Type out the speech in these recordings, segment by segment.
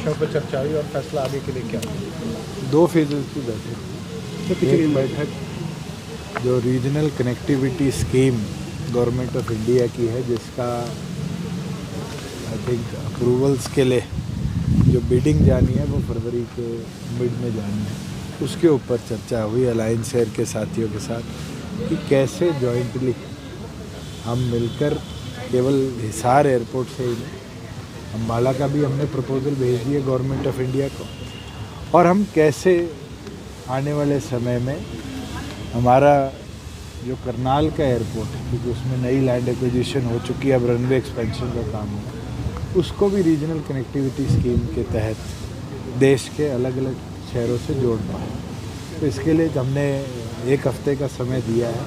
विषयों पर चर्चा हुई और फैसला आगे के लिए क्या? 2 फेजेस की बैठक। एक बैठक जो regional connectivity scheme government of India की है, जिसका आई थिंक अप्रूवल्स के लिए जो बिडिंग जानी है वो फरवरी के मिड में जानी है, उसके ऊपर चर्चा हुई अलायंस एयर के साथियों के साथ कि कैसे जॉइंटली हम मिलकर केवल हिसार एयरपोर्ट से ही नहीं, अम्बाला का भी हमने प्रपोजल भेज दिया गवर्नमेंट ऑफ इंडिया को, और हम कैसे आने वाले समय में हमारा जो करनाल का एयरपोर्ट है, क्योंकि उसमें नई लैंड एक्विजिशन हो चुकी है, अब रनवे एक्सपेंशन का काम होगा, उसको भी रीजनल कनेक्टिविटी स्कीम के तहत देश के अलग अलग शहरों से जोड़ पाए। तो इसके लिए हमने 1 हफ्ते का समय दिया है,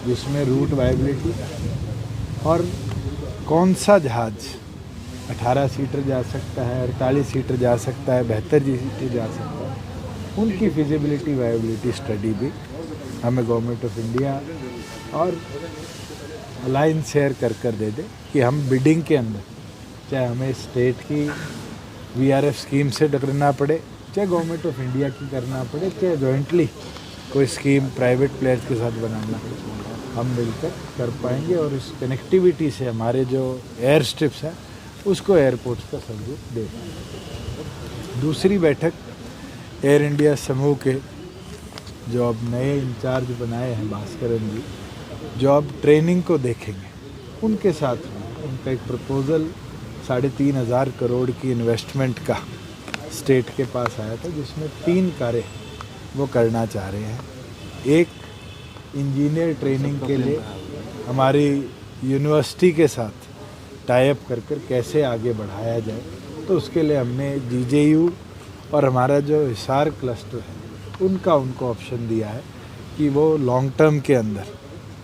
जिसमें रूट वायबिलिटी और कौन सा जहाज़ 18 सीटर जा सकता है, 48 सीटर जा सकता है, 72 सीटर जा सकता है, उनकी फिजिबिलिटी वायबिलिटी स्टडी भी हमें गवर्नमेंट ऑफ इंडिया और अलायंस शेयर कर दे दे कि हम बिडिंग के अंदर, चाहे हमें स्टेट की वीआरएफ स्कीम से टकराना पड़े, चाहे गवर्नमेंट ऑफ इंडिया की करना पड़े, चाहे जॉइंटली कोई स्कीम प्राइवेट प्लेयर्स के साथ बनाना पड़े, हम मिलकर कर पाएंगे और इस कनेक्टिविटी से हमारे जो एयर स्ट्रिप्स हैं उसको एयरपोर्ट्स का सर्विस दे पाएंगे। दूसरी बैठक एयर इंडिया समूह के जो अब नए इंचार्ज बनाए हैं भास्करन जी, जो अब ट्रेनिंग को देखेंगे, उनके साथ उनका एक प्रपोज़ल 3,500 करोड़ की इन्वेस्टमेंट का स्टेट के पास आया था, जिसमें 3 कार्य वो करना चाह रहे हैं। एक, इंजीनियर ट्रेनिंग के लिए हमारी यूनिवर्सिटी के साथ टाई अप कर कैसे आगे बढ़ाया जाए, तो उसके लिए हमने जीजेयू और हमारा जो हिसार क्लस्टर है उनको ऑप्शन दिया है कि वो लॉन्ग टर्म के अंदर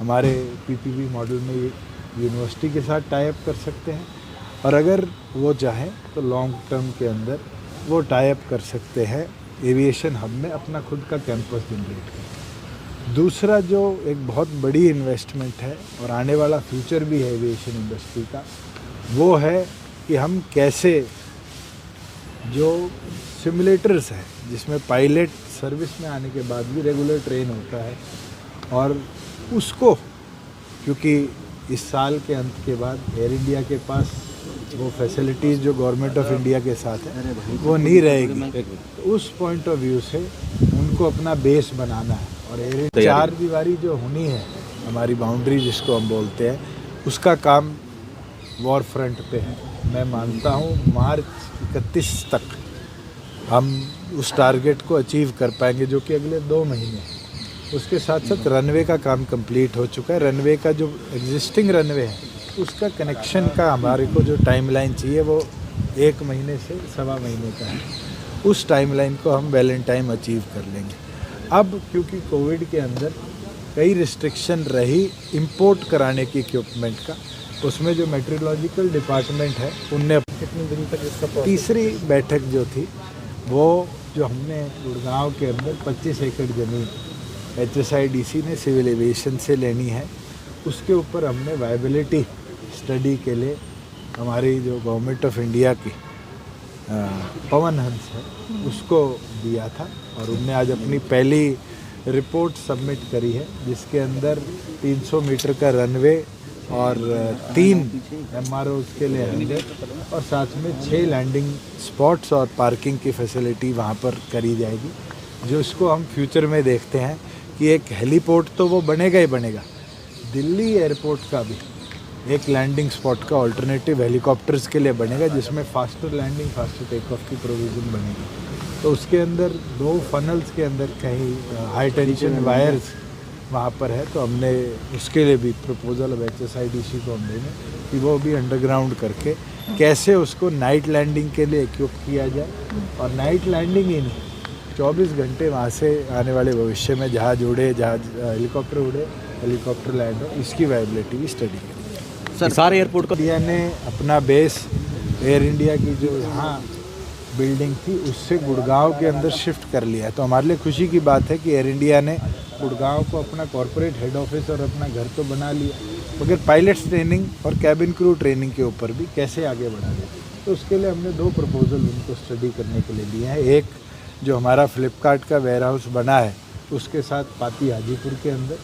हमारे पीपीपी मॉडल में यूनिवर्सिटी के साथ टाई अप कर सकते हैं, और अगर वो चाहें तो लॉन्ग टर्म के अंदर वो टाई अप कर सकते हैं एविएशन हब में अपना खुद का कैंपस जनरेट कर। दूसरा जो एक बहुत बड़ी इन्वेस्टमेंट है और आने वाला फ्यूचर भी है एविएशन इंडस्ट्री का, वो है कि हम कैसे जो सिमुलेटर्स हैं, जिसमें पायलट सर्विस में आने के बाद भी रेगुलर ट्रेन होता है, और उसको, क्योंकि इस साल के अंत के बाद एयर इंडिया के पास वो फैसिलिटीज़ जो गवर्नमेंट ऑफ इंडिया के साथ है वो नहीं रहेगी, तो उस पॉइंट ऑफ व्यू से उनको अपना बेस बनाना है। और एयर 4 दीवारी जो होनी है, हमारी बाउंड्री जिसको हम बोलते हैं, उसका काम वॉर फ्रंट पे है। मैं मानता हूँ मार्च 31 तक हम उस टारगेट को अचीव कर पाएंगे, जो कि अगले 2 महीने हैं। उसके साथ साथ रनवे का काम कंप्लीट हो चुका है। रनवे का जो एग्जिस्टिंग रनवे है उसका कनेक्शन का हमारे को जो टाइमलाइन चाहिए वो 1 महीने से 1.25 महीने का है। उस टाइमलाइन को हम वेल इन टाइम अचीव कर लेंगे। अब क्योंकि कोविड के अंदर कई रिस्ट्रिक्शन रही इंपोर्ट कराने की इक्विपमेंट का, उसमें जो मेट्रोलॉजिकल डिपार्टमेंट है उनने कितने दिन तक इसका तीसरी बैठक जो थी, वो जो हमने गुड़गांव के अंदर 25 एकड़ ज़मीन HSIDC ने सिविल एविएशन से लेनी है, उसके ऊपर हमने वायबिलिटी स्टडी के लिए हमारी जो गवर्नमेंट ऑफ इंडिया की पवन हंस है उसको दिया था, और उनने आज अपनी पहली रिपोर्ट सबमिट करी है, जिसके अंदर 300 मीटर का रनवे और 3 MROs के लिए हैंडल, और साथ में 6 लैंडिंग स्पॉट्स और पार्किंग की फैसिलिटी वहाँ पर करी जाएगी। जो इसको हम फ्यूचर में देखते हैं कि एक हेलीपोर्ट तो वो बनेगा ही बनेगा, दिल्ली एयरपोर्ट का भी एक लैंडिंग स्पॉट का अल्टरनेटिव हेलीकॉप्टर्स के लिए बनेगा, जिसमें faster landing faster take off की प्रोविज़न बनेगी। तो उसके अंदर 2 फनल्स के अंदर कहीं हाई टेंशन वायर्स वहाँ पर है, तो हमने उसके लिए भी प्रपोजल अब HSIDC को हम देंगे कि वो भी अंडरग्राउंड करके कैसे उसको नाइट लैंडिंग के लिए इक्विप किया जाए, और नाइट लैंडिंग ही नहीं, 24 घंटे वहाँ से आने वाले भविष्य में जहाज उड़े, हेलीकॉप्टर उड़े, हेलीकॉप्टर लैंड हो, इसकी वायबिलिटी की स्टडी करें। सर, सारे एयरपोर्ट को इंडिया ने अपना बेस एयर इंडिया की जो यहाँ बिल्डिंग थी उससे गुड़गांव के अंदर शिफ्ट कर लिया है। तो हमारे लिए खुशी की बात है कि एयर इंडिया ने गुड़गांव को अपना कॉरपोरेट हेड ऑफिस और अपना घर तो बना लिया, मगर पायलट्स ट्रेनिंग और कैबिन क्रू ट्रेनिंग के ऊपर भी कैसे आगे बढ़ा रहे हैं। तो उसके लिए हमने 2 प्रपोजल उनको स्टडी करने के लिए दिए हैं। एक जो हमारा फ्लिपकार्ट का वेयर हाउस बना है उसके साथ पाती हाजीपुर के अंदर,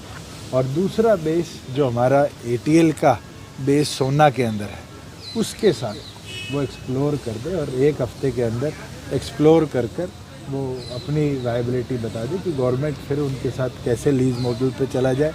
और दूसरा बेस जो हमारा ATL का बेस सोना के अंदर है उसके साथ वो एक्सप्लोर कर दे और 1 हफ्ते के अंदर एक्सप्लोर कर वो अपनी वायबिलिटी बता दे कि गवर्नमेंट फिर उनके साथ कैसे लीज मॉडल पे चला जाए